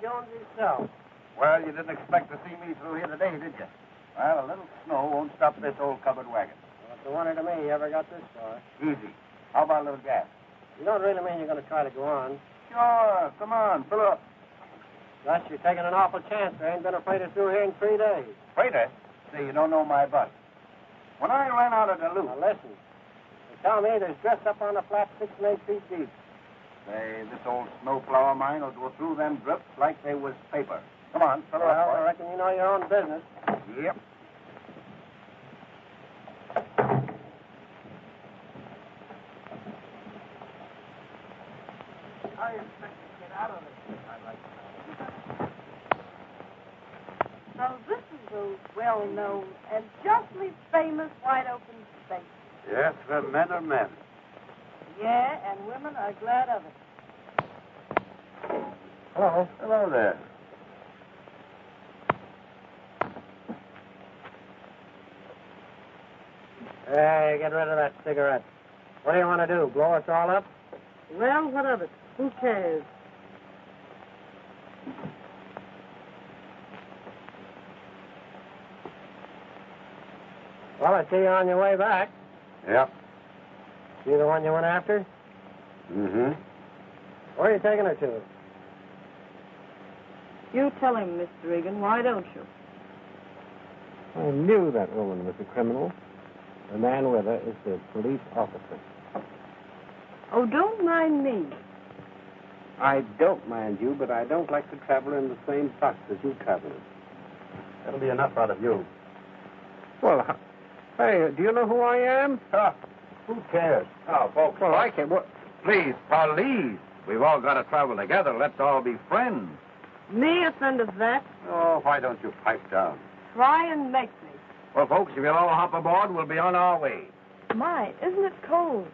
Jones himself. Well, you didn't expect to see me through here today, did you? Well, a little snow won't stop this old covered wagon. Well, it's a wonder to me you ever got this far. Easy. How about a little gas? You don't really mean you're going to try to go on. Sure. Come on, fill up. Gus, you're taking an awful chance. There ain't been a freighter through here in 3 days. Freighter? See, you don't know my bus. When I ran out of Duluth... Now, listen. They tell me there's drifts up on the flat 6 and 8 feet deep. Say, this old snowplow of mine will go through them drifts like they was paper. Come on, fill Well, up, boy. I reckon you know your own business. Yep. How do you expect to get out of this? I'd like to know. So this is a well-known and justly famous wide-open space. Yes, the men are men. Yeah, and women are glad of it. Hello. Hello there. Hey, get rid of that cigarette. What do you want to do, blow us all up? Well, what of it? Who cares? Well, I see you on your way back. Yep. See the one you went after? Mm-hmm. Where are you taking her to? You tell him, Mr. Regan. Why don't you? I knew that woman was a criminal. The man with her is the police officer. Oh, don't mind me. I don't mind you, but I don't like to travel in the same box as you travel in. That'll be enough out of you. Well, hey, do you know who I am? Who cares? Oh, folks. Well, I can. What? Please, police. We've all got to travel together. Let's all be friends. Me a friend of that? Oh, why don't you pipe down? Try and make me. Well, folks, if you'll all hop aboard, we'll be on our way. My, isn't it cold?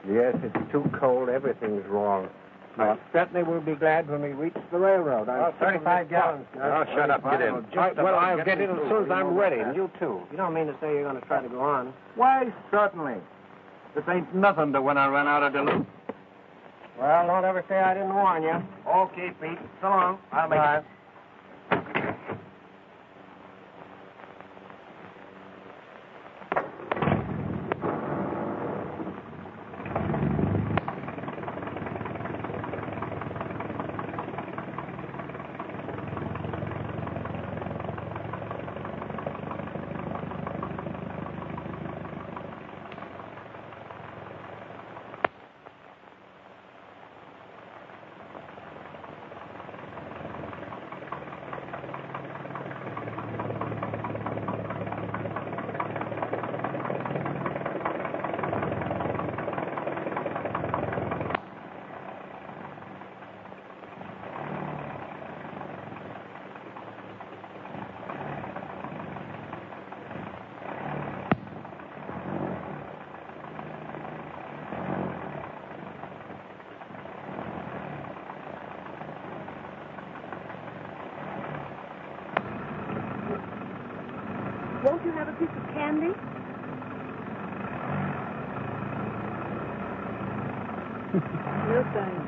Yes, it's too cold. Everything's wrong. I certainly will be glad when we reach the railroad. I'm 35 gallons. Oh, shut up. Get in. Well, I'll get in as soon as I'm ready, and you too. You don't mean to say you're going to try to go on? Why, certainly. This ain't nothing to when I ran out of Duluth. Well, don't ever say I didn't warn you. Okay, Pete. So long. I'll make it. Won't you have a piece of candy? No thanks.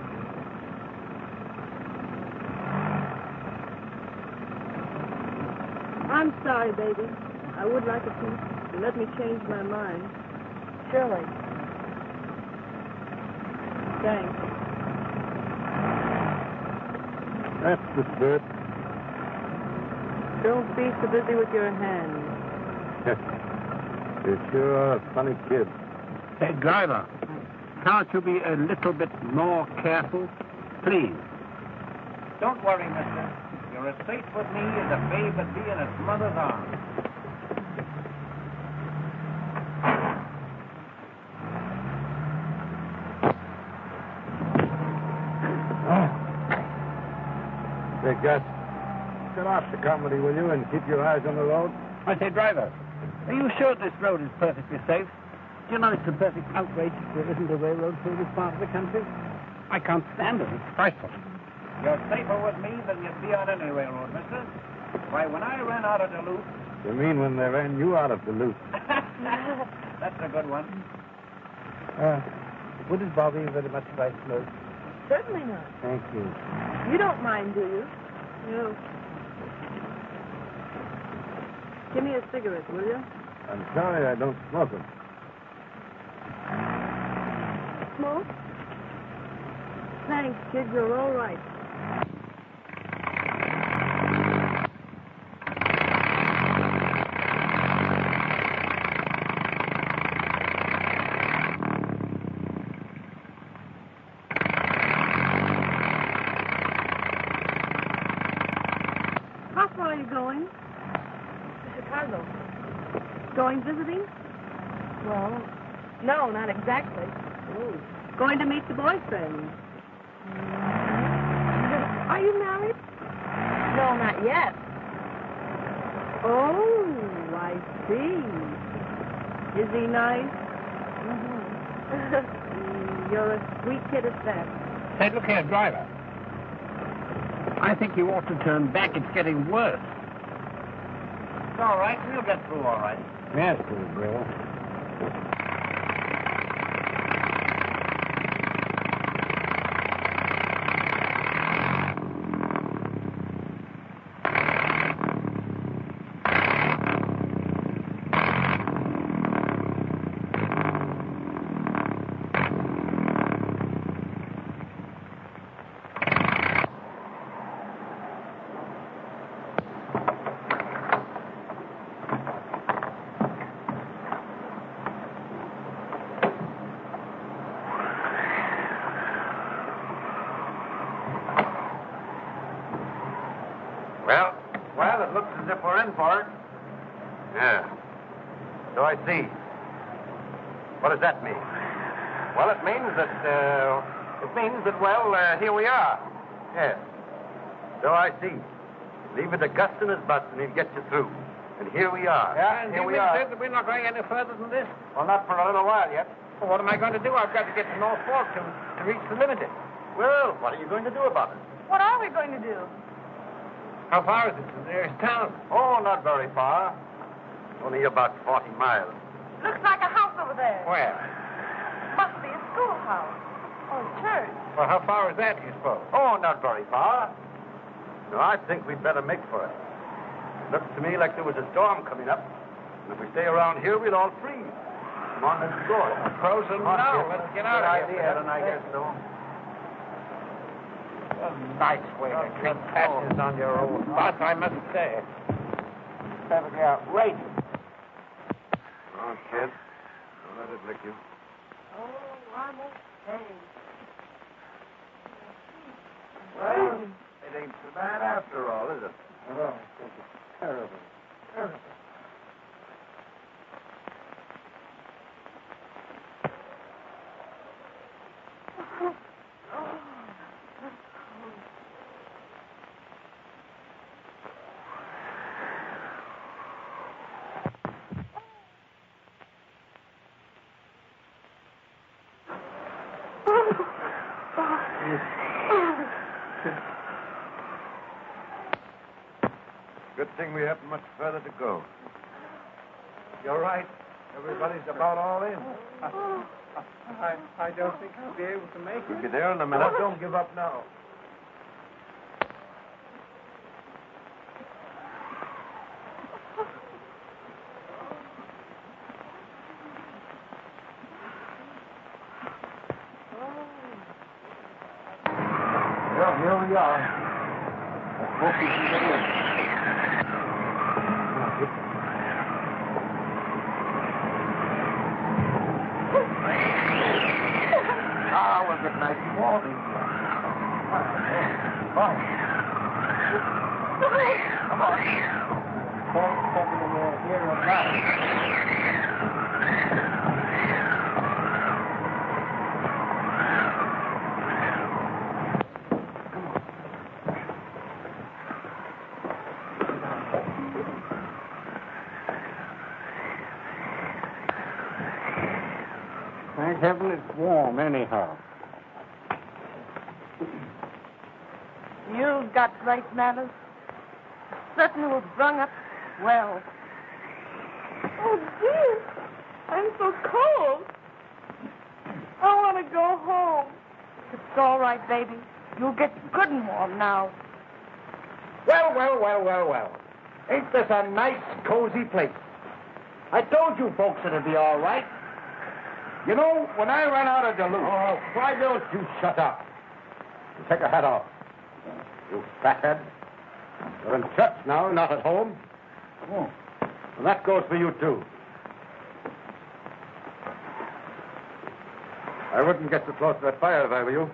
I'm sorry, baby. I would like a piece. You let me change my mind. Surely. Thanks. That's the spirit. Don't be so busy with your hands. You sure are a funny kid. Hey, driver, can't you be a little bit more careful? Please. Don't worry, mister. You're as safe with me as a babe would be in its mother's arms. Hey, Gus, get off the comedy, will you, and keep your eyes on the road? I say, driver, are you sure this road is perfectly safe? Do you know it's a perfect outrage there isn't a railroad through this part of the country? I can't stand it. It's frightful. You're safer with me than you'd be on any railroad, mister. Why, when I ran out of Duluth... You mean when they ran you out of Duluth? That's a good one. Wouldn't bother you very much if I smoked? Certainly not. Thank you. You don't mind, do you? You. Give me a cigarette, will you? I'm sorry I don't smoke them. Smoke? Thanks, kid. You're all right. How far are you going? To Chicago. Going visiting? Well, no, not exactly. Oh. Going to meet the boyfriend. Are you married? No, not yet. Oh, I see. Is he nice? You're a sweet kid at that. Say, look here, driver. I think you ought to turn back. It's getting worse. It's all right. We'll get through all right. Yes, Bill. Well, it looks as if we're in for it. Yeah. So I see. What does that mean? Well, it means that, here we are. Yes. So I see. Leave it to Gus and his butts and he'll get you through. And here we are. Yeah, and here you we are. said that we're not going any further than this? Well, not for a little while yet. Well, what am I going to do? I've got to get to North Fork to reach the limited. Well, what are you going to do about it? What are we going to do? How far is it to the nearest town? Oh, not very far. Only about 40 miles. Looks like a house over there. Where? Must be a schoolhouse. Or a church. Well, how far is that, do you suppose? Oh, not very far. No, I think we'd better make for it. Looks to me like there was a storm coming up. And if we stay around here, we'll all freeze. Come on, let's go. Frozen now. Let's get out of here. Then I guess so. A nice way to treat passengers on your own bus, I must say. Perfectly outrageous. Oh, kid. Don't let it lick you. Oh, I'm okay. Well, it ain't so bad after all, is it? Oh, it's terrible. Terrible. Good thing we haven't much further to go. You're right. Everybody's about all in. I don't think I'll be able to make We'll be there in a minute. Don't give up now. Well, here we are. I hope we can get in. We'll get nice and warm. Come on. Can't take it in here and now. Thank heaven it's warm, anyhow. You've got great manners. Certainly was brung up well. Oh, dear. I'm so cold. I want to go home. It's all right, baby. You'll get good and warm now. Well. Ain't this a nice, cozy place? I told you folks it'd be all right. You know, when I ran out of Duluth... Oh, why don't you shut up? And take your hat off. You fathead. You're in church now, not at home. Oh. And that goes for you, too. I wouldn't get too close to that fire if I were you.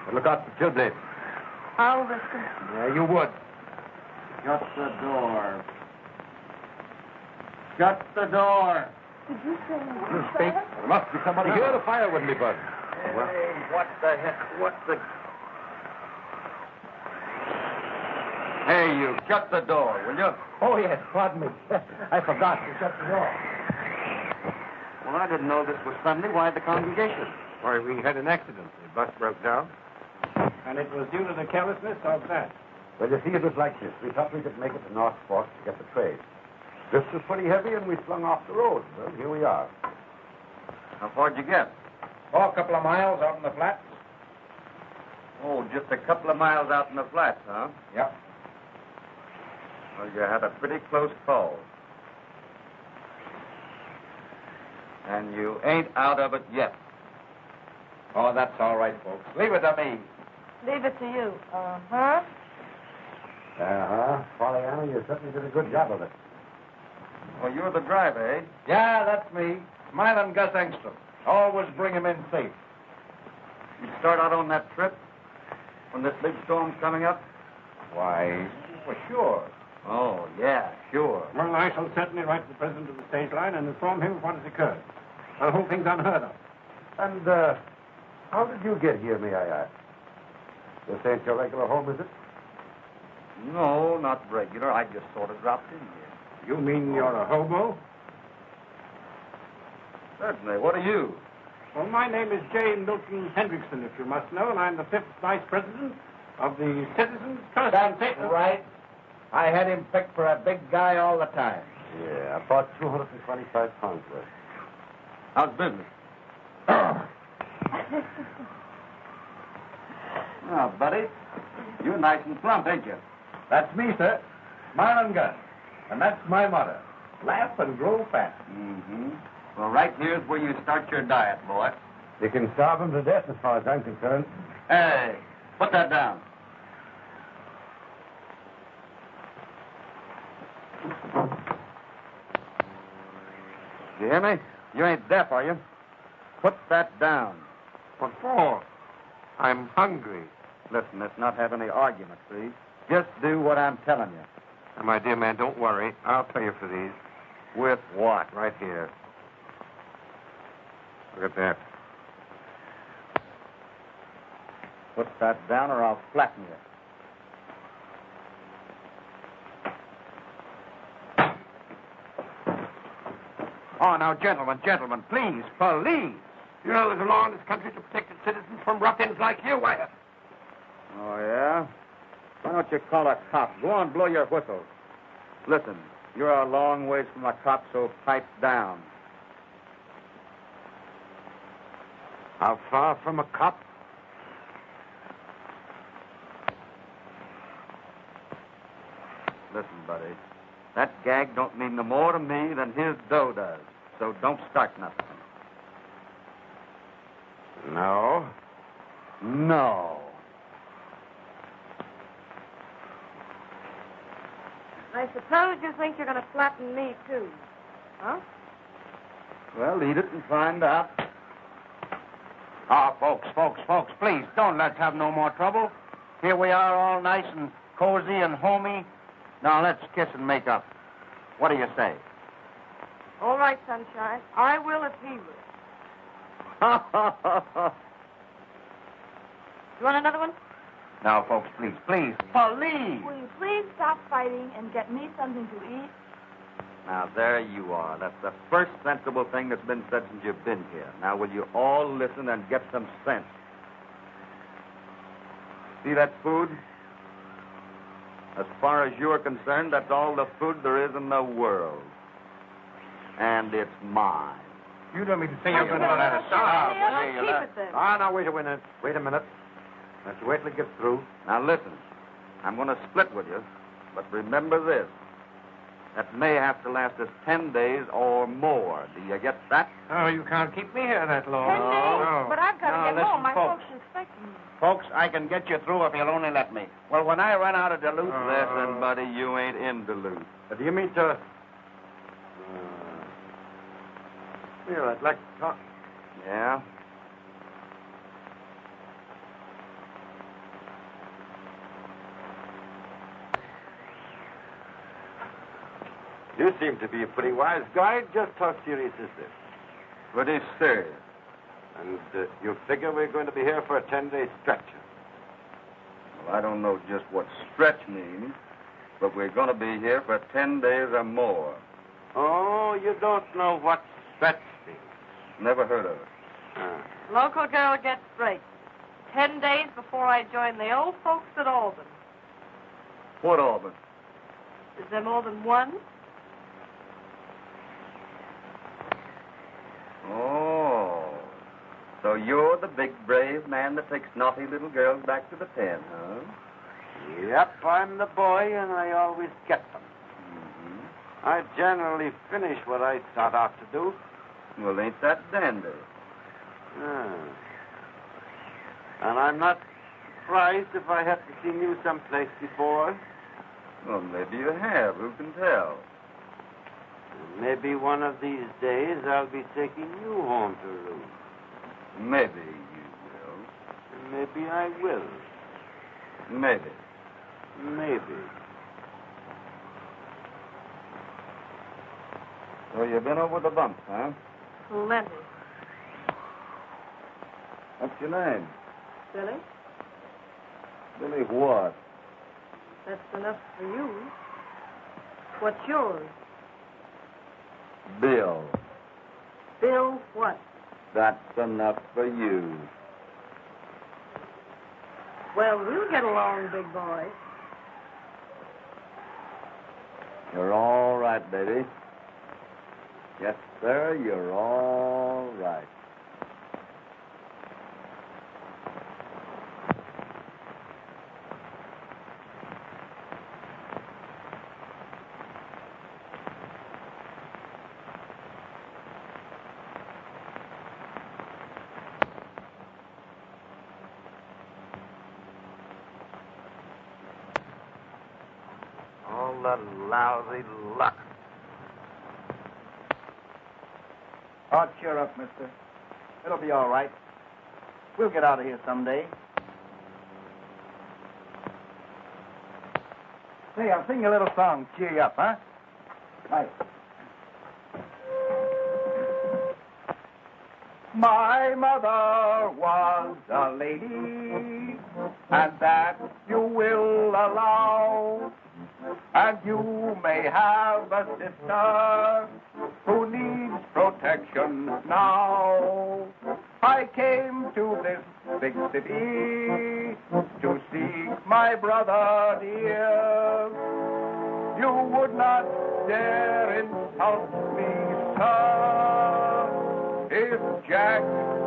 But look out for chill blades. I'll listen. Yeah, you would. Shut the door. Shut the door. Did you say You speak. There must be somebody here. The fire wouldn't be burning. Hey, what the heck? What the... Hey, you, shut the door, will you? Oh, yes, pardon me. I forgot to shut the door. Well, I didn't know this was Sunday. Why the congregation? Why, we had an accident. The bus broke down. And it was due to the carelessness of that. Well, you see, it was like this. We thought we could make it to North Fork to get the trade. This was pretty heavy, and we flung off the road. Well, here we are. How far'd you get? Oh, a couple of miles out in the flats. Oh, just a couple of miles out in the flats, huh? Yep. Well, you had a pretty close call. And you ain't out of it yet. Oh, that's all right, folks. Leave it to me. Leave it to you. Uh-huh. Uh-huh. Pollyanna, you certainly did a good job of it. Well, you're the driver, eh? Yeah, that's me. Smiling Gus Engstrom. Always bring him in safe. You start out on that trip when this big storm's coming up? Why, for sure. Oh, yeah, sure. Well, I shall certainly write to the president of the stage line and inform him of what has occurred. The whole thing's unheard of. And, how did you get here, may I ask? This ain't your regular home, is it? No, not regular. I just sort of dropped in here. You mean you're a hobo? Certainly. What are you? Well, my name is J. Milton Hendrickson, if you must know, and I'm the 5th Vice President of the Citizens Trust. That's right. I had him picked for a big guy all the time. Yeah, about 225 pounds worth. How's business? Now, buddy, you're nice and plump, ain't you? That's me, sir. Smiling Gus. And that's my motto. Laugh and grow fat. Mm-hmm. Well, right here's where you start your diet, boy. You can starve him to death as far as I'm concerned. Hey, put that down. You hear me? You ain't deaf, are you? Put that down. What for? I'm hungry. Listen, let's not have any argument, please. Just do what I'm telling you. Now, my dear man, don't worry. I'll pay you for these. With what? Right here. Look at that. Put that down or I'll flatten you. Oh, now, gentlemen, please, police. You know there's a law in this country to protect its citizens from ruffians like you, Wyatt. Oh, yeah? Why don't you call a cop? Go on, blow your whistle. Listen, you're a long ways from a cop, so pipe down. How far from a cop? Listen, buddy, that gag don't mean no more to me than his dough does. So don't start nothing. No. No. I suppose you think you're going to flatten me, too. Huh? Well, eat it and find out. Ah, folks, please, don't let's have no more trouble. Here we are all nice and cozy and homey. Now, let's kiss and make up. What do you say? All right, Sunshine. I will if he will. You want another one? Now, folks, please. Police! Will you please stop fighting and get me something to eat? Now, there you are. That's the first sensible thing that's been said since you've been here. Now, will you all listen and get some sense? See that food? As far as you're concerned, that's all the food there is in the world. And it's mine. You don't mean to say you're going to let us Keep it then. Ah, now, wait a minute. Let's wait till it gets through. Now, listen. I'm going to split with you, But remember this. That may have to last us 10 days or more. Do you get that? Oh, you can't keep me here that long. 10 days? No. But I've got to get listen, home. My folks. folks are expecting me. Folks, I can get you through if you'll only let me. Well, when I run out of Duluth... Listen, buddy, you ain't in Duluth. Do you mean to... Well, I'd like to talk. Yeah? You seem to be a pretty wise guy. Just how serious is this? Pretty serious. And you figure we're going to be here for a 10-day stretch? Well, I don't know just what stretch means, but we're going to be here for 10 days or more. Oh, you don't know what stretch means? Never heard of it. Local girl gets straight. 10 days before I join the old folks at Albany. What Albany? Is there more than one? Oh. So you're the big, brave man that takes naughty little girls back to the pen, huh? Yep, I'm the boy, and I always get them. Mm-hmm. I generally finish what I start out to do. Well, ain't that dandy? And I'm not surprised if I have to seen you someplace before. Well, maybe you have. Who can tell? Maybe one of these days I'll be taking you home to roost. Maybe you will. Maybe I will. Maybe. Maybe. So you've been over the bumps, huh? Plenty. What's your name? Billy? Billy what? That's enough for you. What's yours? Bill. Bill what? That's enough for you. Well, we'll get along, big boy. You're all right, baby. Yes, sir, you're all right. All that lousy luck. Oh, cheer up, mister. It'll be all right. We'll get out of here someday. Hey, I'll sing you a little song. Cheer you up, huh? Right. My mother was a lady, and that you will allow. And you may have a sister who needs protection now. I came to this big city to seek my brother dear. You would not dare insult me, sir, if Jack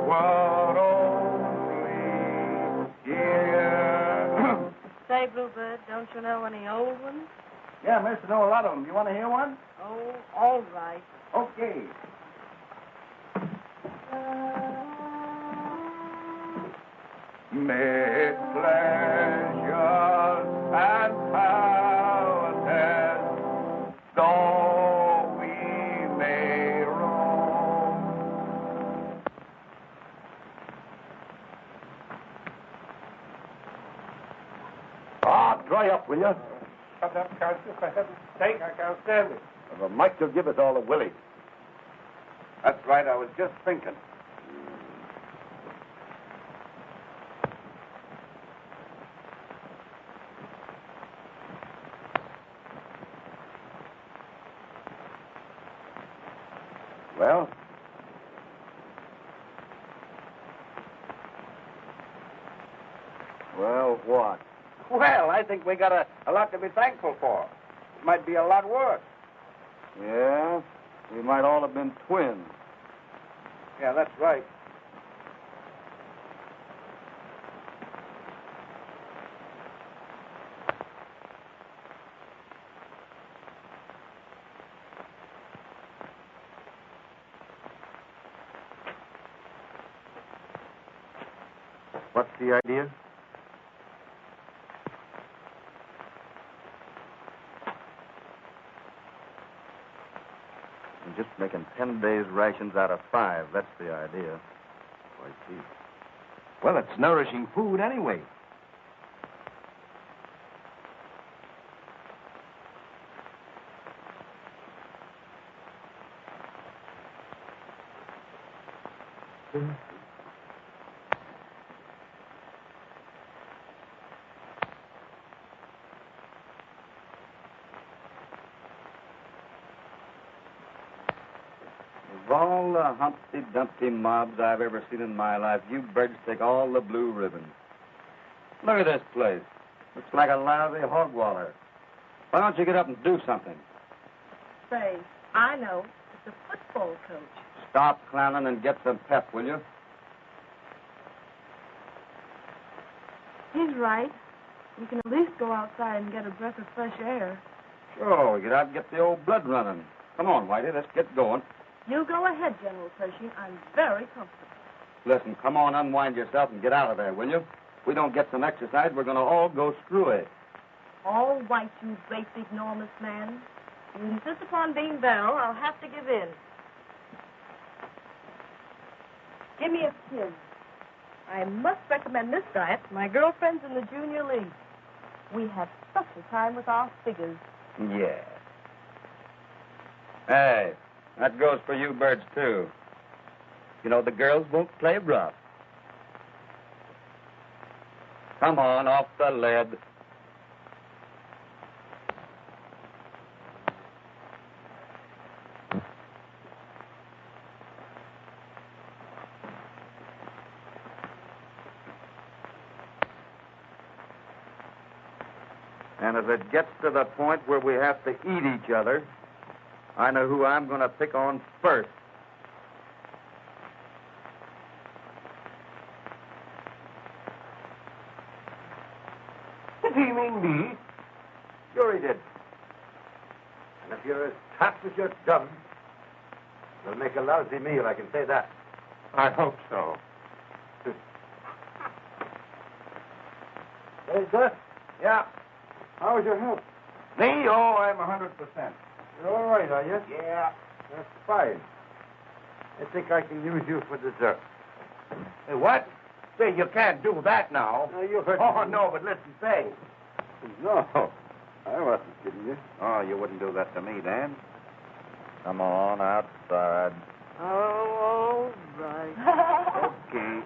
were only here. Say, Bluebird, don't you know any old ones? Yeah, mister, know a lot of them. You want to hear one? Oh, all right. Okay. Mid pleasures and palaces, though we may roam. Ah, dry up, will you? Shut up, Count. If I haven't steak, I can't stand it. Well, Mike will give us all a willy. That's right, I was just thinking. Well? Well, what? Well, I think we got a lot to be thankful for. It might be a lot worse. Yeah? We might all have been twins. Yeah, that's right. What's the idea? I'm just making 10 days' rations out of 5. That's the idea. I see. Well, it's nourishing food anyway. Of all the Humpty Dumpty mobs I've ever seen in my life, you birds take all the blue ribbon. Look at this place. Looks like a lousy hog waller. Why don't you get up and do something? Say, I know. It's a football coach. Stop clowning and get some pep, will you? He's right. We can at least go outside and get a breath of fresh air. Sure, get out and get the old blood running. Come on, Whitey, let's get going. You go ahead, General Pershing. I'm very comfortable. Listen, come on, unwind yourself and get out of there, will you? If we don't get some exercise, we're going to all go screwy. All right, you great big enormous man. You insist upon being Bell, I'll have to give in. Give me a skin. I must recommend this diet to my girlfriends in the junior league. We have such a time with our figures. Yeah. Hey, that goes for you birds, too. You know, the girls won't play rough. Come on, off the lead. And if it gets to the point where we have to eat each other, I know who I'm going to pick on first. Did he mean me? Sure he did. And if you're as tough as you're dumb, you'll make a lousy meal, I can say that. I hope so. Hey, sir. Yeah. How was your health? Me? Oh, I'm 100%. You're all right, are you? Yeah. That's fine. I think I can use you for dessert. Hey, what? Say, you can't do that now. No, you heard Oh, me. no, but listen, say. No, I wasn't kidding you. Oh, you wouldn't do that to me, Dan. Come on, outside. Oh, all right. Okay.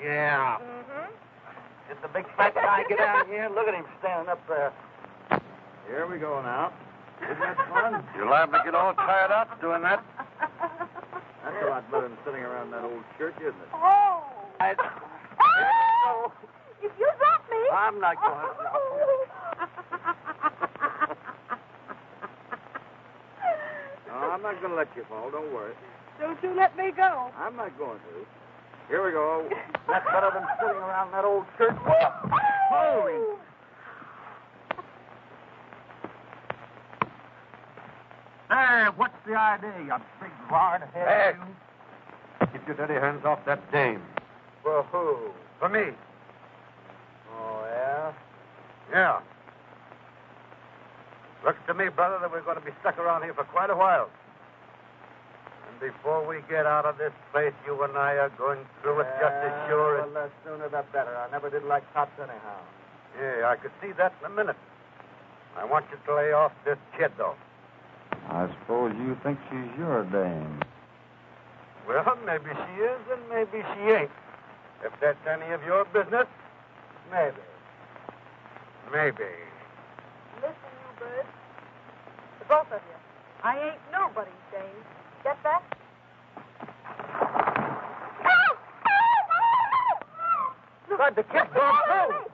Yeah. Mm-hmm. Did the big fat guy get out here? Look at him standing up there. Here we go now. Isn't that fun? You're liable to get all tired out doing that. That's a lot better than sitting around that old church, isn't it? Oh. Oh. If you drop me. I'm not going to drop you. No, I'm not going to let you fall. Don't worry. Don't you let me go. I'm not going to. Here we go. That's better than sitting around that old church. Holy. Hey, what's the idea, you big hard-head? Hey. Keep your dirty hands off that dame. For who? For me. Oh, yeah? Yeah. Looks to me, brother, that we're going to be stuck around here for quite a while. And before we get out of this place, you and I are going through it just as sure as... Well, the sooner the better. I never did like cops anyhow. Yeah, I could see that in a minute. I want you to lay off this kid, though. I suppose you think she's your dame. Well, maybe she is and maybe she ain't. If that's any of your business, maybe. Maybe. Listen, you birds. The both of you. I ain't nobody's dame. Get that? God, the kid's gone through.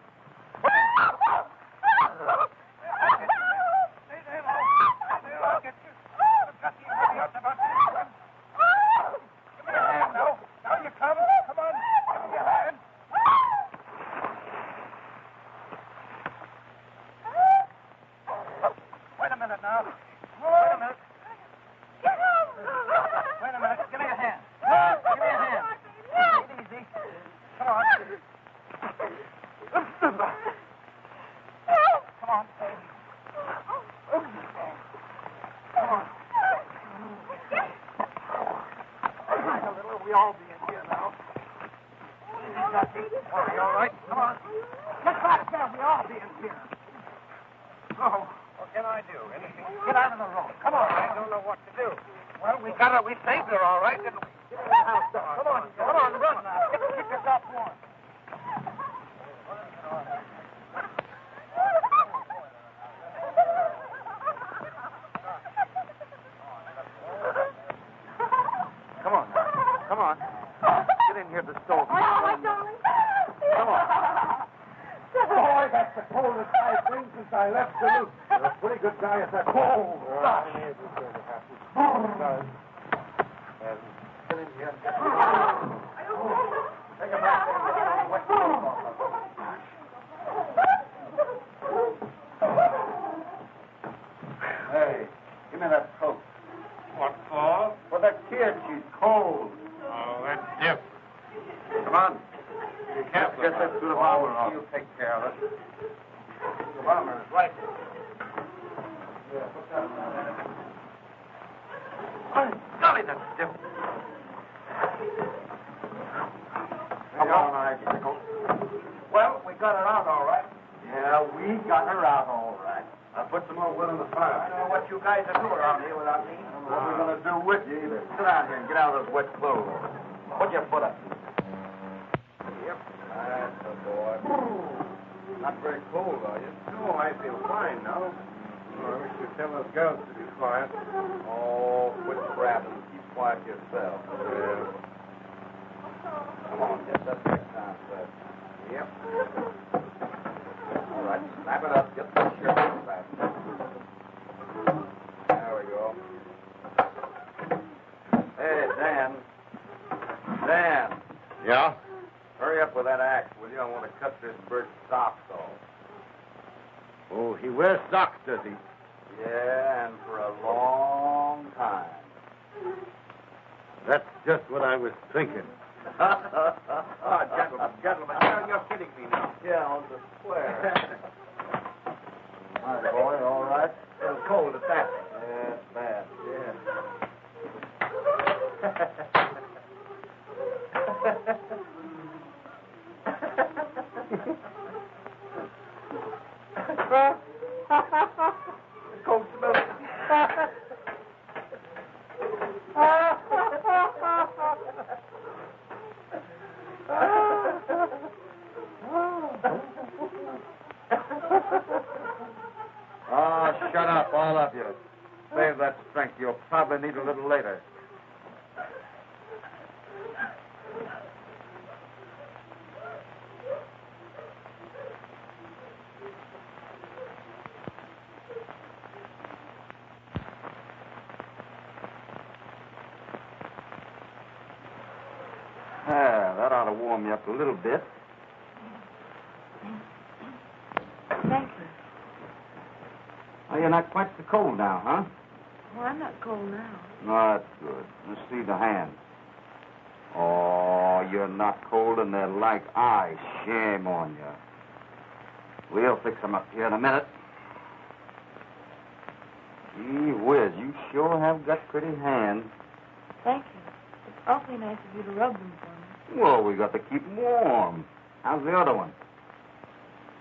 Hey, give me that coat. What for? For the kid. She's cold. Oh, that's Dip. Come on. Be careful. Get that suit of armor on. You take care of it. Suit of armor is right. Yeah, put that on. Golly, that's Dip. Come on, icicle. Well, we got her out all right. Yeah, we got her out all right. I put some more wood on the fire. I don't know what you guys are doing around here without me. I don't know what we're going to do with you either. Sit down here and get out of those wet clothes. Put your foot up. Yep. That's the boy. Not very cold, are you? No, I feel fine now. Oh, I wish you'd tell those girls to be quiet. Oh, quit crabbing. Keep quiet yourself. Yeah. Come on, get that next down, sir. Yep. All right, snap it up. Get the shirt on back. There we go. Hey, Dan. Dan. Yeah? Hurry up with that axe, will you? I want to cut this bird's socks off. Oh, he wears socks, does he? Yeah, and for a long time. That's just what I was thinking. Oh, gentlemen, you're kidding me now. Yeah, on the square. All right, boy, all right. It was cold at that. Yeah, it's bad. Cold smells. Oh, shut up, all of you. Save that strength. You'll probably need a little later. That ought to warm you up a little bit. Thank you. Oh, you're not quite so cold now, huh? Well, I'm not cold now. No, that's good. Let's see the hands. Oh, you're not cold and they're like ice. Shame on you. We'll fix them up here in a minute. Gee whiz, you sure have got pretty hands. Thank you. It's awfully nice of you to rub them for me. Well, we got to keep 'em warm. How's the other one?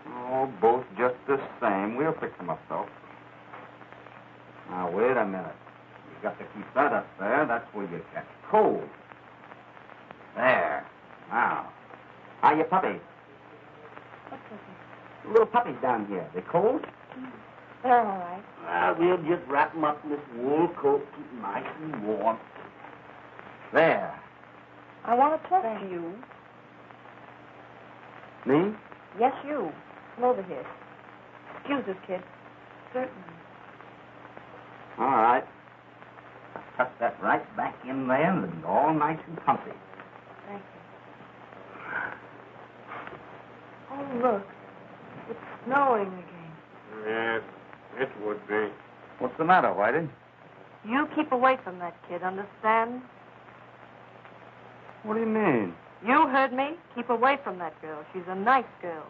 Oh, both just the same. We'll fix them up, though. Now, wait a minute. You got to keep that up there. That's where you catch cold. There. Now. How you puppy? What's okay? Little puppies down here. They cold? They're all right. We'll just wrap them up in this wool coat, keep them nice and warm. There. I want to talk to you. Me? Yes, you. Come over here. Excuse us, kid. Certainly. All right. Tuck that right back in there and all nice and comfy. Thank you. Oh, look. It's snowing again. Yes, it would be. What's the matter, Whitey? You keep away from that kid, understand? What do you mean? You heard me. Keep away from that girl. She's a nice girl.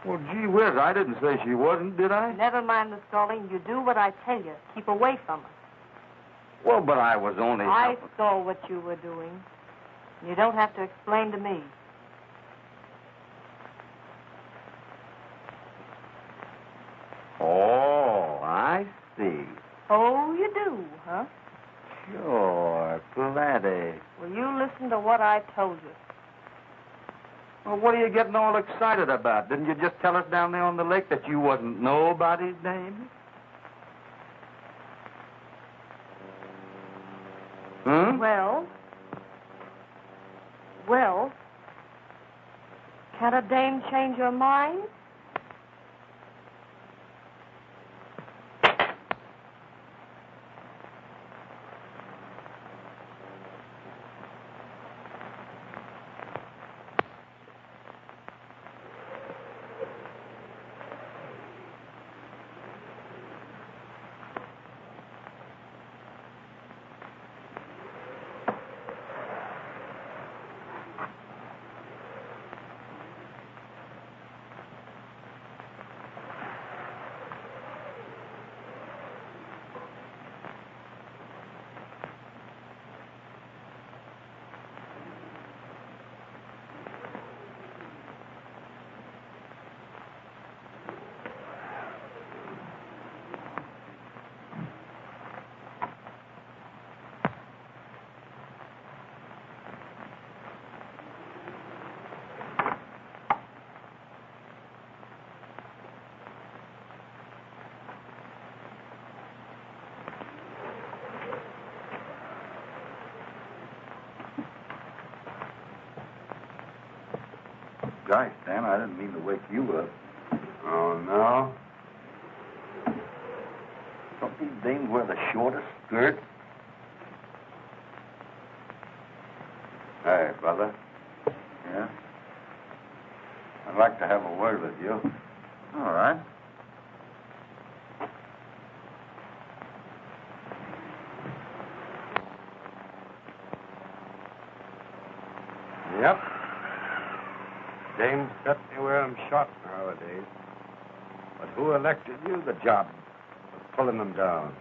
Well, gee whiz, I didn't say she wasn't, did I? Never mind the stalling. You do what I tell you. Keep away from her. Well, but I was only... I saw what you were doing. You don't have to explain to me. Oh, I see. Oh, you do, huh? Sure, plenty. Well, you listen to what I told you. Well, what are you getting all excited about? Didn't you just tell us down there on the lake that you wasn't nobody's name? Hmm? Well, can a dame change her mind? Gosh, Dan, I didn't mean to wake you up. Oh, no? Don't these dames wear the shortest skirt? Hey, brother. Yeah? I'd like to have a word with you. All right. Yep. Dames certainly wear them short nowadays. But who elected you the job of pulling them down?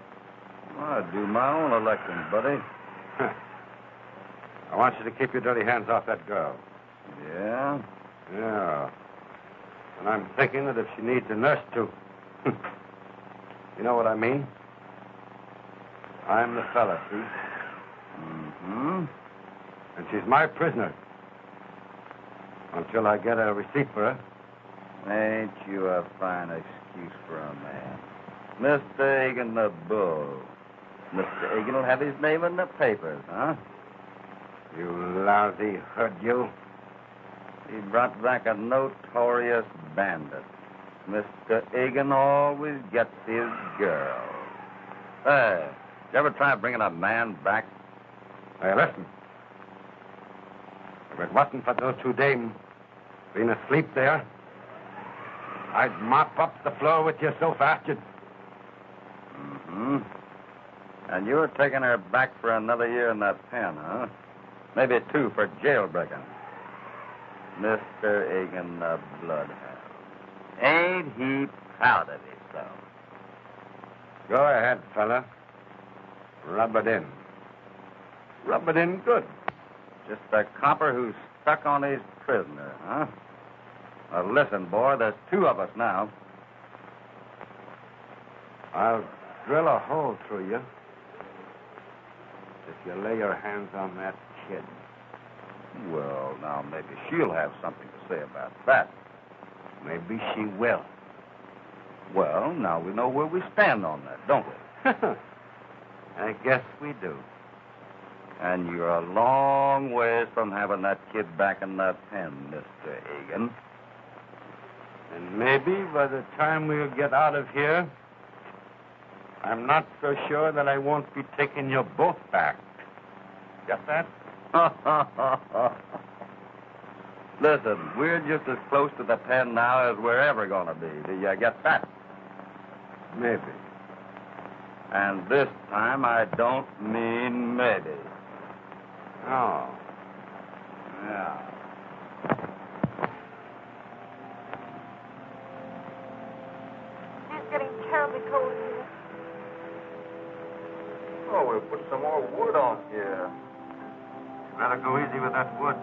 Well, I do my own electing, buddy. I want you to keep your dirty hands off that girl. Yeah? Yeah. And I'm thinking that if she needs a nurse, too. You know what I mean? I'm the fella, see? Mm-hmm. And she's my prisoner. Until I get a receipt for her. Ain't you a fine excuse for a man? Mr. Egan the Bull. Mr. Egan will have his name in the papers, huh? You lousy hood, you. He brought back a notorious bandit. Mr. Egan always gets his girl. Hey, you ever try bringing a man back? Hey, listen. If it wasn't for those two dames being asleep there, I'd mop up the floor with you so fast you'd... Mm-hmm. And you're taking her back for another year in that pen, huh? Maybe 2 for jailbreaking. Mr. Egan the Bloodhound. Ain't he proud of himself? Go ahead, fella. Rub it in. Rub it in good. Just a copper who's stuck on his prisoner, huh? Now, listen, boy, there's 2 of us now. I'll drill a hole through you if you lay your hands on that kid. Well, now, maybe she'll have something to say about that. Maybe she will. Well, now we know where we stand on that, don't we? I guess we do. And you're a long ways from having that kid back in that pen, Mr. Hagan. And maybe by the time we get out of here, I'm not so sure that I won't be taking you both back. Get that? Listen, we're just as close to the pen now as we're ever going to be. Do you get that? Maybe. And this time I don't mean maybe. Oh. Yeah. It's getting terribly cold here. Oh, we'll put some more wood on here. Better go easy with that wood.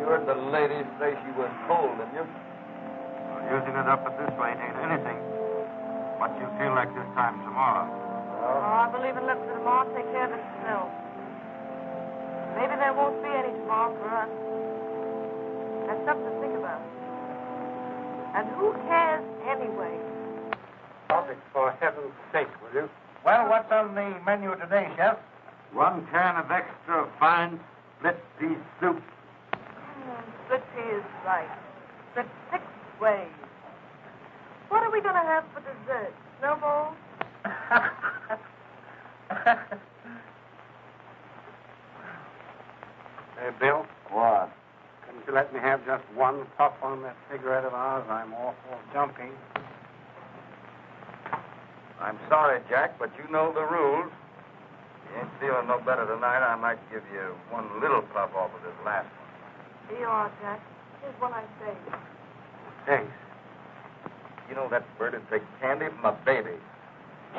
You heard the lady say she was cold, didn't you? Well, using it up at this rate ain't anything. What you feel like this time tomorrow. Oh, I believe in letting the tomorrow take care of itself. Maybe there won't be any tomorrow for us. That's something to think about. And who cares anyway? For heaven's sake, will you? Well, what's on the menu today, Chef? 1 can of extra fine split pea soup. Split pea is right. Split 6 ways. What are we going to have for dessert? Snowballs? Hey, Bill, What? couldn't you let me have just 1 puff on that cigarette of ours? I'm awful jumpy. I'm sorry, Jack, but you know the rules. You ain't feeling no better tonight. I might give you 1 little puff off of this last one. Here you are, Jack. Here's what I say. Thanks. You know that bird would take candy from a baby.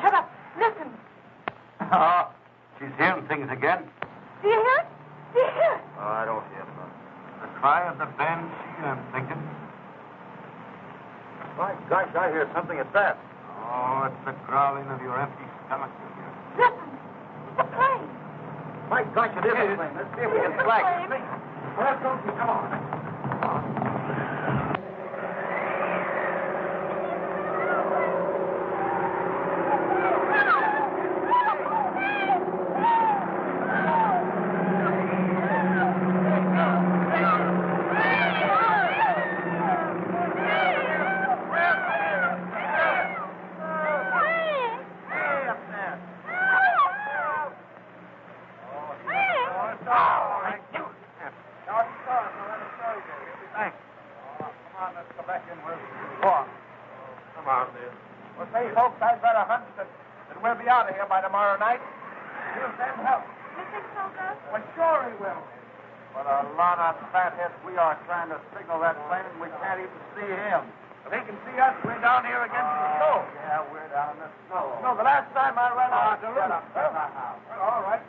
Shut up. Listen. Oh, she's hearing things again. Do you hear it? Do you hear it? Oh, I don't hear none. The cry of the banshee, I'm thinking. My gosh, I hear something at that. Oh, it's the growling of your empty stomach. Listen. It's a plane. My gosh, it is a plane. Let's see if we can flag it. Let's go. Come on. Well, say, folks, I've got a hunch that we'll be out of here by tomorrow night. He'll send help. You think so, Gus? Well, sure he will. What a lot of fatheads we are trying to signal that plane, and we can't even see him. Well, he can see us. We're down here against the snow. Yeah, we're down in the snow. No, the last time I ran out of the shut room. up. Shut up now. Well, all right.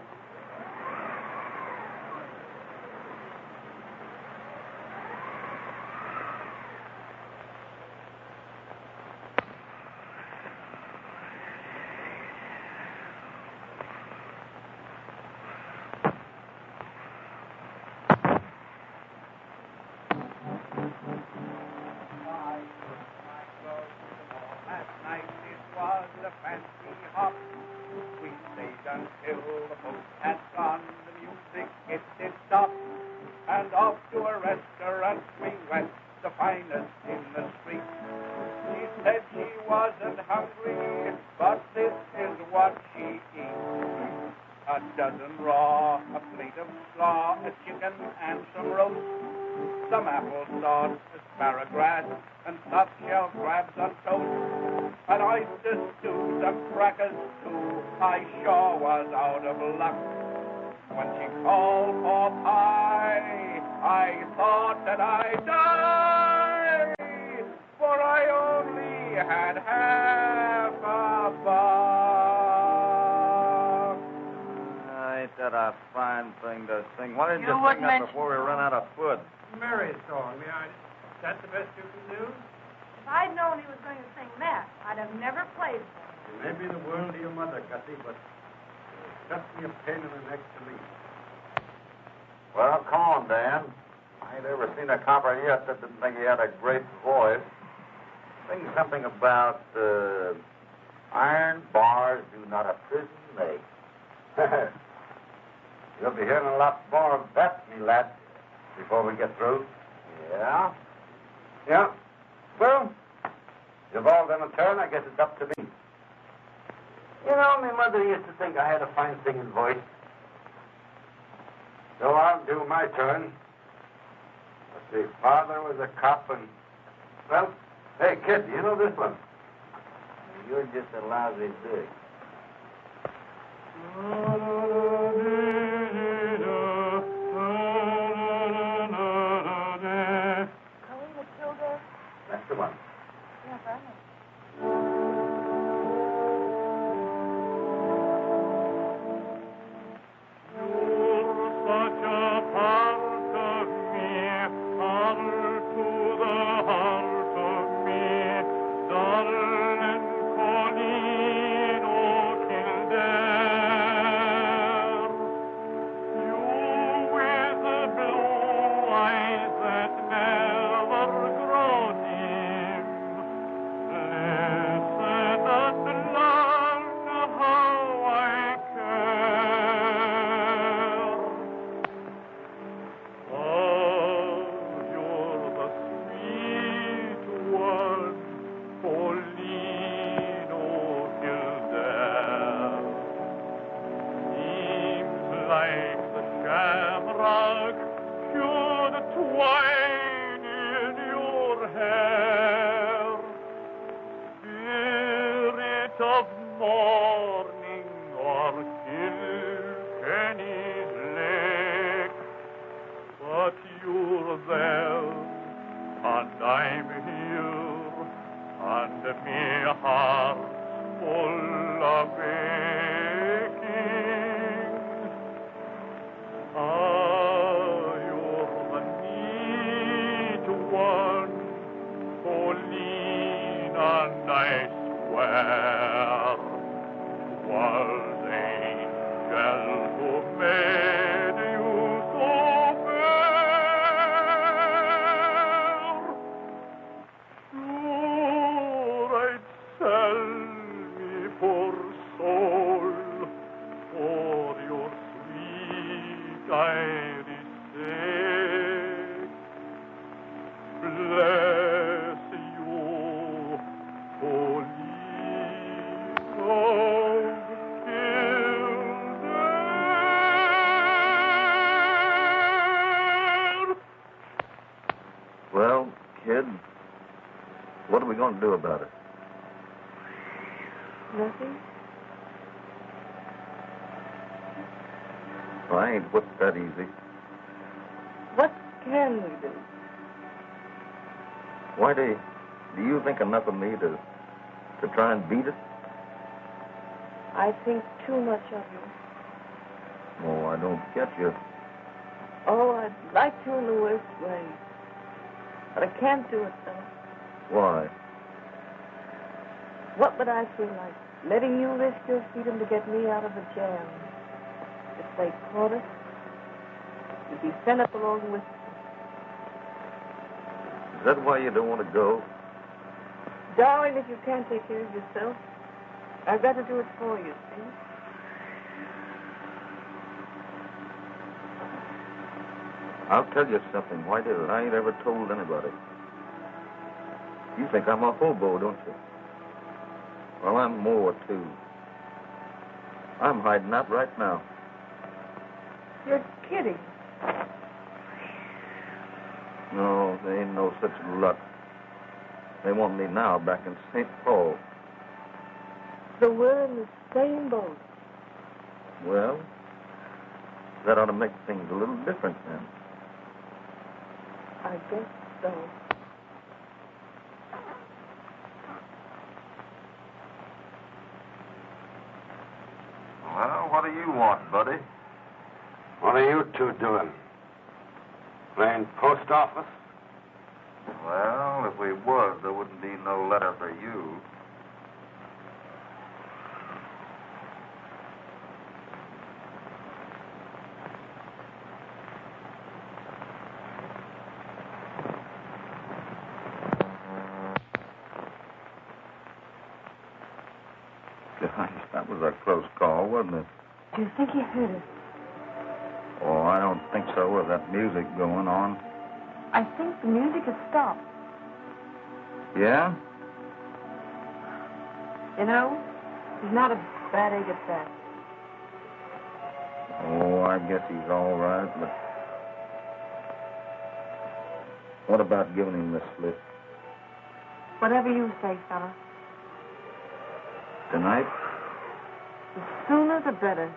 Last night it was a fancy hop. We stayed until the boat had gone. The music, it did stop. And off to a restaurant we went, the finest in the street. She said she wasn't hungry, but this is what she eats. A dozen raw, a plate of slaw, a chicken and some roast, some applesauce, asparagus, and soft-shell crabs on toast, an oyster stew, some crackers too. I sure was out of luck. When she called for pie, I thought that I'd die, for I only had half a buck. Ain't that a fine thing to sing? Why didn't You you wouldn't sing that mention- before we run out of food? Mary's song. That's the best you can do? If I'd known he was going to sing that, I'd have never played for him. Maybe the world to your mother, Gussie, but it cuts me a pain in the neck to leave. Well, come on, Dan. I ain't ever seen a copper yet that didn't think he had a great voice. Sing something about iron bars do not a prison make. You'll be hearing a lot more of that, me lad, before we get through. Yeah? Yeah. Well, you've all done a turn. I guess it's up to me. You know, my mother used to think I had a fine singing voice. So I'll do my turn. Let's see, father was a cop and... Well, hey, kid, you know this one? You're just a lousy dick. That's the one. Yes, I know. Well, kid, what are we going to do about it? Nothing? Well, I ain't whipped that easy. What can we do? Why do you think enough of me to try and beat it? I think too much of you. Oh, I don't get you. Oh, I'd like to in the worst way. But I can't do it, though. Why? What would I feel like? Letting you risk your freedom to get me out of the jam. If they caught us, you'd be sent up along with them. Is that why you don't want to go? Darling, if you can't take care of yourself, I've got to do it for you, see? I'll tell you something, Whitey, that I ain't ever told anybody. You think I'm a hobo, don't you? Well, I'm more, too. I'm hiding out right now. You're kidding. No, there ain't no such luck. They want me now back in St. Paul. So we're in the same boat. Well, that ought to make things a little different then. I guess so. Well, what do you want, buddy? What are you two doing? Playing post office? Well, if we was, there wouldn't be no letter for you. Gosh, that was a close call, wasn't it? Do you think he heard us? I don't think so with that music going on. I think the music has stopped. Yeah? You know, he's not as bad as that. Oh, I guess he's all right, but... What about giving him the slip? Whatever you say, fella. Tonight? The sooner the better.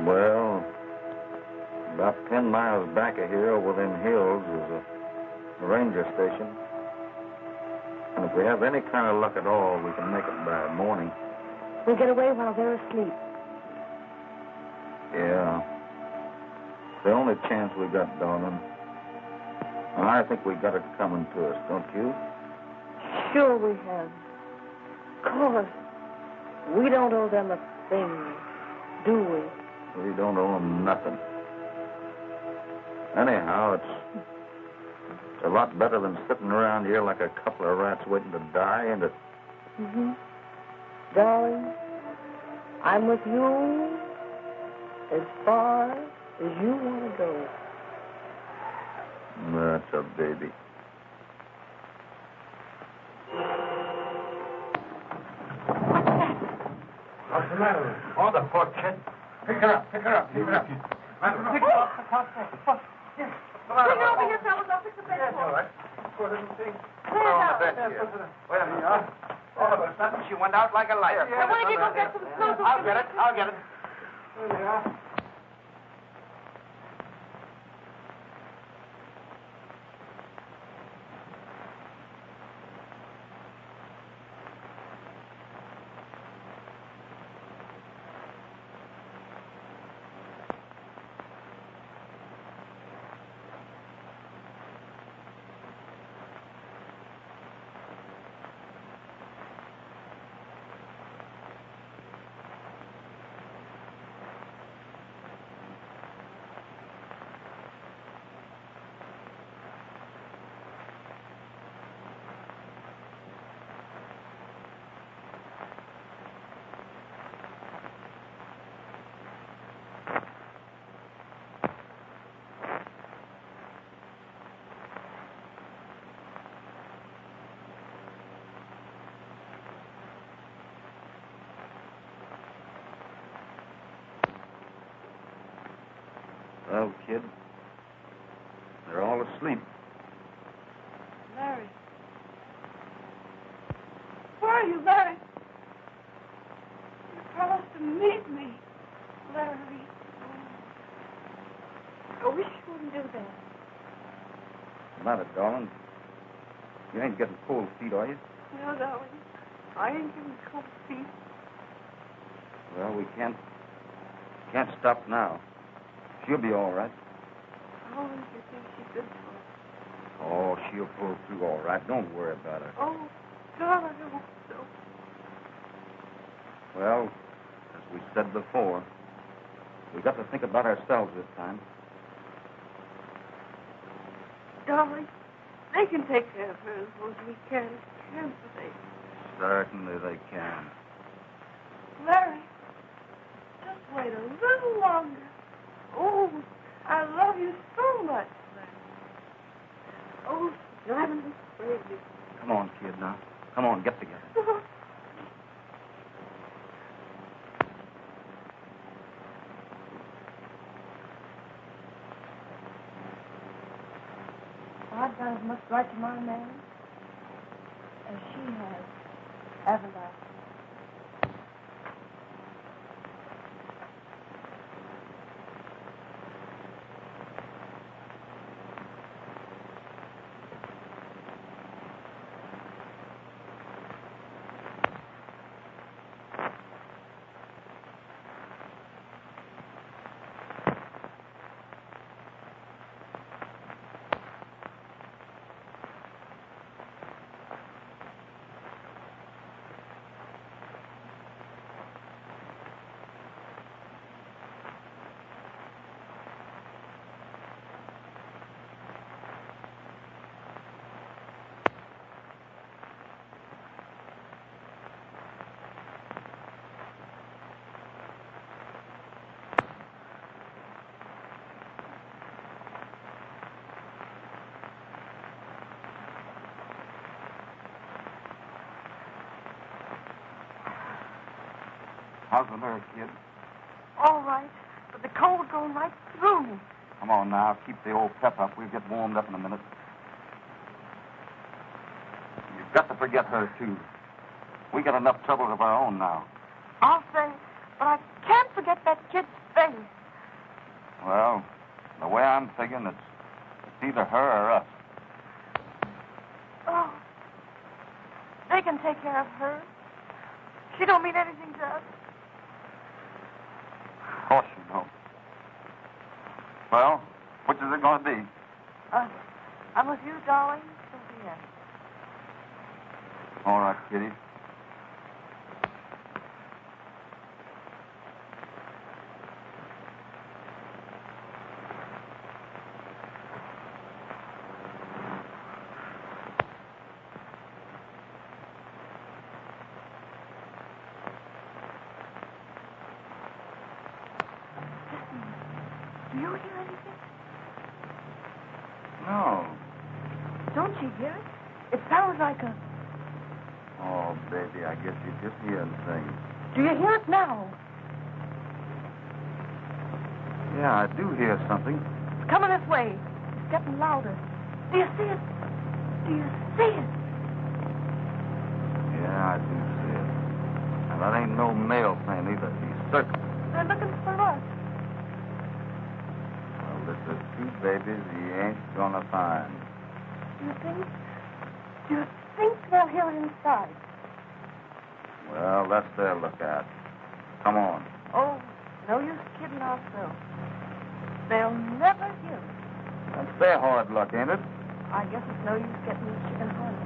Well, about 10 miles back of here, over them hills, is a ranger station. And if we have any kind of luck at all, we can make it by morning. We'll get away while they're asleep. Yeah. The only chance we got, darling. And I think we got it coming to us, don't you? Sure we have. Of course. We don't owe them a thing, do we? We don't owe them nothing. Anyhow, it's a lot better than sitting around here like a couple of rats waiting to die, ain't it? Mm-hmm. Darling, I'm with you as far as you want to go. That's a baby. What's the matter with her? Oh, the poor kid. Pick her up. Pick her up. Pick her up. Pick her up. Bring her over here, fellas. I'll fix the bed for her. All right. Poor little thing. Put her down. Wait a minute. All of a sudden, she went out like a light. Now, why don't you go get some snow? I'll get it. I'll get it. There we are. Well, kid, they're all asleep. Larry. Where are you, Larry? You promised to meet me, Larry. I wish you wouldn't do that. What's the matter, darling? You ain't getting cold feet, are you? No, darling. I ain't getting cold feet. Well, we can't stop now. She'll be all right. How long do you think she's good for? Oh, she'll pull through all right. Don't worry about her. Oh, darling, I hope so. Well, as we said before, we got to think about ourselves this time. Darling, they can take care of her as well as we can, can't they? Certainly they can. Larry, just wait a little longer. Oh, I love you so much, Larry. Oh, it's driving me crazy. Come on, kid, now. Come on, get together. I've done as much right to my man as she has, haven't I? How's the nerve, kid? All right, but the cold going right through me. Come on now. Keep the old pep up. We'll get warmed up in a minute. You've got to forget her, too. We got enough troubles of our own now. I'll say, but I can't forget that kid's face. Well, the way I'm thinking, it's either her or us. Oh, they can take care of her. She don't mean anything to us. Of course you don't. Well, which is it going to be? I'm with you, darling, till the end. All right, Kitty. Do you hear anything? No. Don't you hear it? It sounds like a... Oh, baby, I guess you're just hearing things. Do you hear it now? Yeah, I do hear something. It's coming this way. It's getting louder. Do you see it? Do you see it? Yeah, I do see it. And that ain't no mail plane either. He's certain. They're looking for us. Well, this is two babies he ain't gonna find. Do you think? Do you think they'll hear it inside? Well, that's their lookout. Come on. Oh, no use kidding ourselves. They'll never hear it. That's their hard luck, ain't it? I guess it's no use getting the chicken home.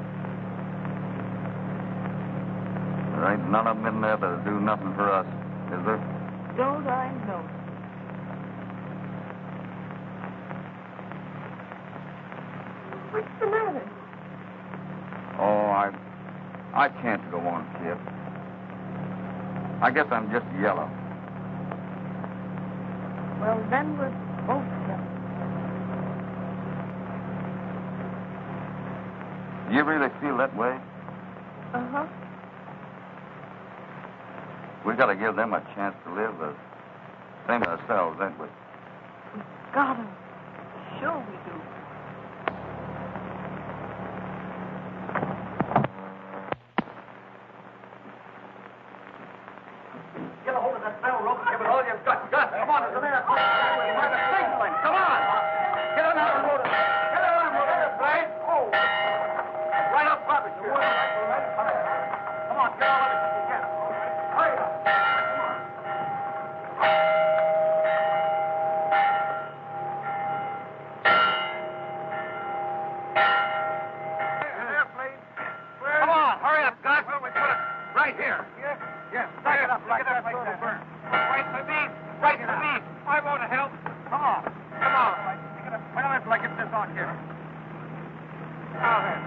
There ain't none of them in there that'll do nothing for us, is there? Don't I know it? What's the matter? Oh, I can't go on, kid. I guess I'm just yellow. Well, then we're both yellow. You really feel that way? Uh-huh. We gotta give them a chance to live the same as ourselves, ain't we? We got 'em. Sure we do. Get a hold of that bell rope and give it all you've got. Gus, come on, it's a minute. We're the signaling. Come on. Get on out of the motor. Get on out of the motor, Blade. Oh. Right up, Bobby. Come on, get all of it you can. Hurry up. Come on, hurry up, Gus. Well, we put it right here. Yes, back it up like that so it'll burn. Wait for me. Wait for me. I want to help. Come on. Come on. Wait a minute till I get this on here. Now then.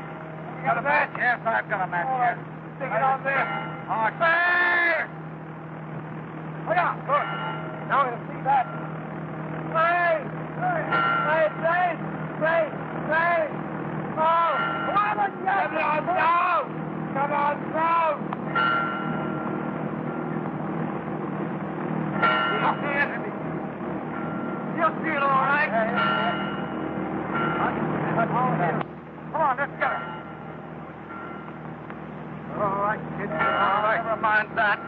You got a match? Yes, I've got a match here. Stick it on there. Oh, there! Look out. Good. Now we'll see that. Play! Play! Oh! Come on, down! Come on, down! You'll see it all right. Come on, let's get it. All right, kid. All right. Never mind that.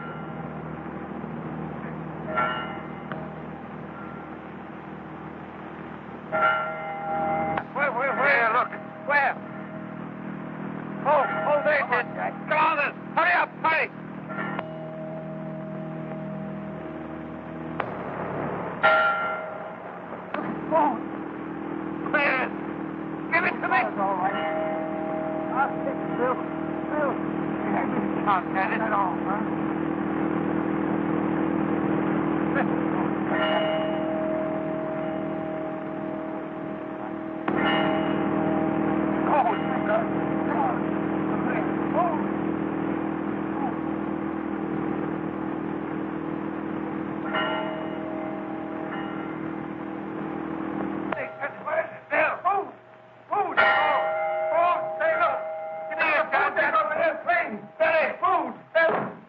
Where? Look. Where? Oh, there, kid. Come on, then. Hurry up, hurry. Where? Give it to me. That's all right. I'll take it, Bill. You can't get it at all, huh?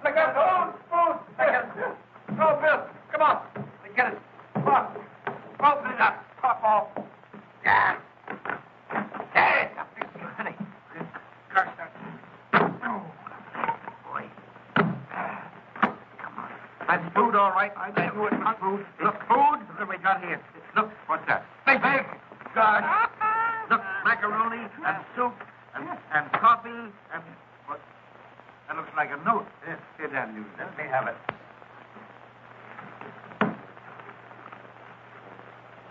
Look out! Yeah. Hey! Honey. Curse that. Oh, boy. Come on. That's food, all right. I knew it was food. Look, food. Look what we got here. Look, what's that? Big. Gosh. Look, macaroni and soup and coffee and what? That looks like a note. Yes, here, Dan, you. Let me have it.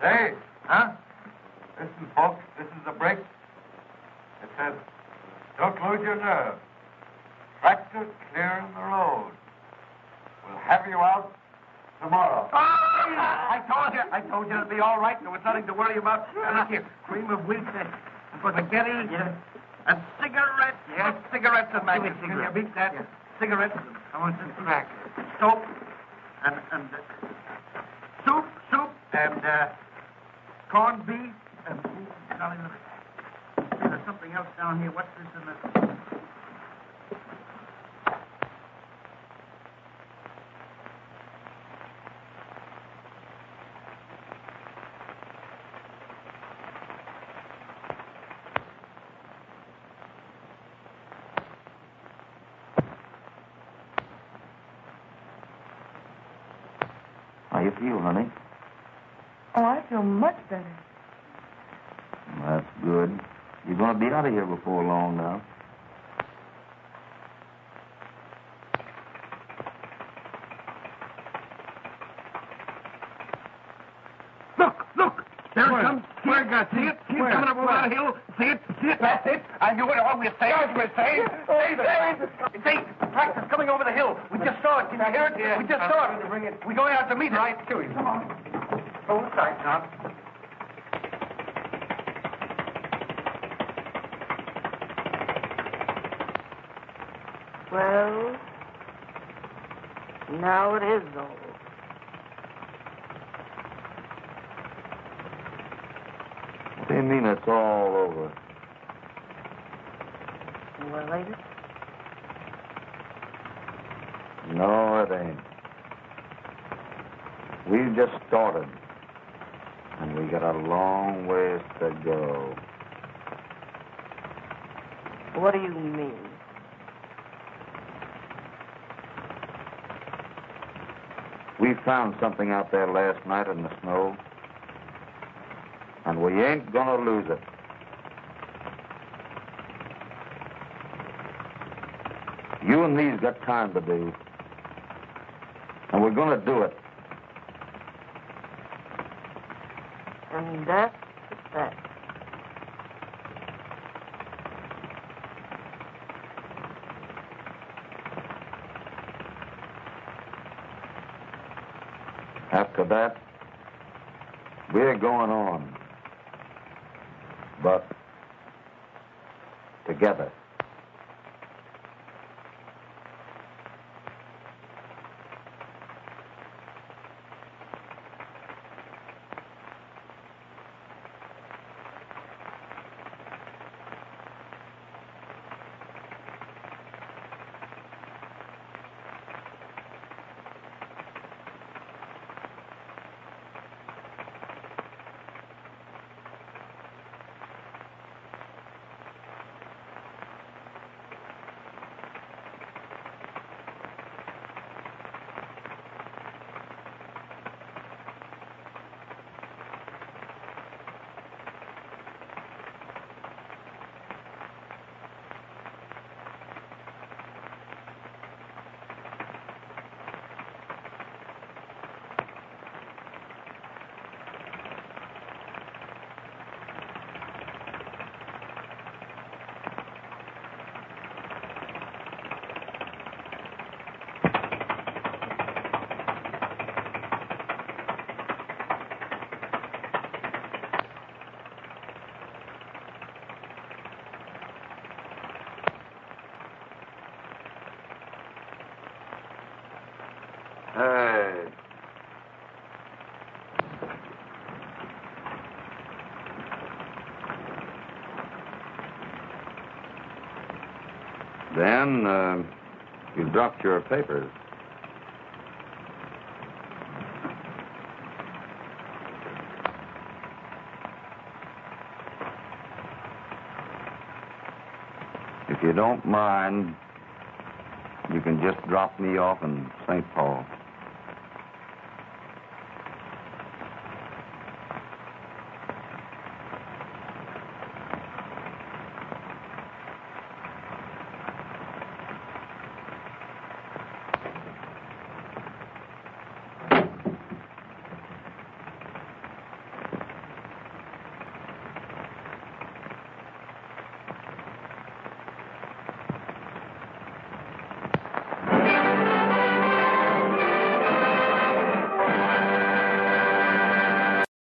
Hey, Huh? listen, folks, this is the break. It says, don't lose your nerve. Tractor clearing the road. We'll have you out tomorrow. I told you it'd be all right. There was nothing to worry about. And look here, cream of wheat and spaghetti. Yeah. And cigarettes. Yes, cigarettes and matches. Can you beat that? Yeah. Cigarettes. I want some tobacco. Soap. And soup. And corned beef. And Golly, look. There's something else down here. What's this in the... How you feel, honey? Oh, I feel much better. That's good. You're going to be out of here before long now. Look! There it comes. Where, God? See it? See it coming up over that hill? See it? That's it. I knew it all. We're safe. We're safe. See, the tractor's coming over the hill. We just saw it. Did you hear it? Yeah. We just saw it. We're going out to meet it. Right to him. Come on. Hold tight, Tom. Well, now it is over. What do you mean it's all over? Well, ain't it? No, it ain't. We've just started. And we got a long ways to go. What do you mean? We found something out there last night in the snow. And we ain't gonna lose it. You and me's got time to do. And we're gonna do it. And that's the fact. After that, we're going on. But together. Hey. Dan, you dropped your papers. you don't mind, you can just drop me off in St. Paul.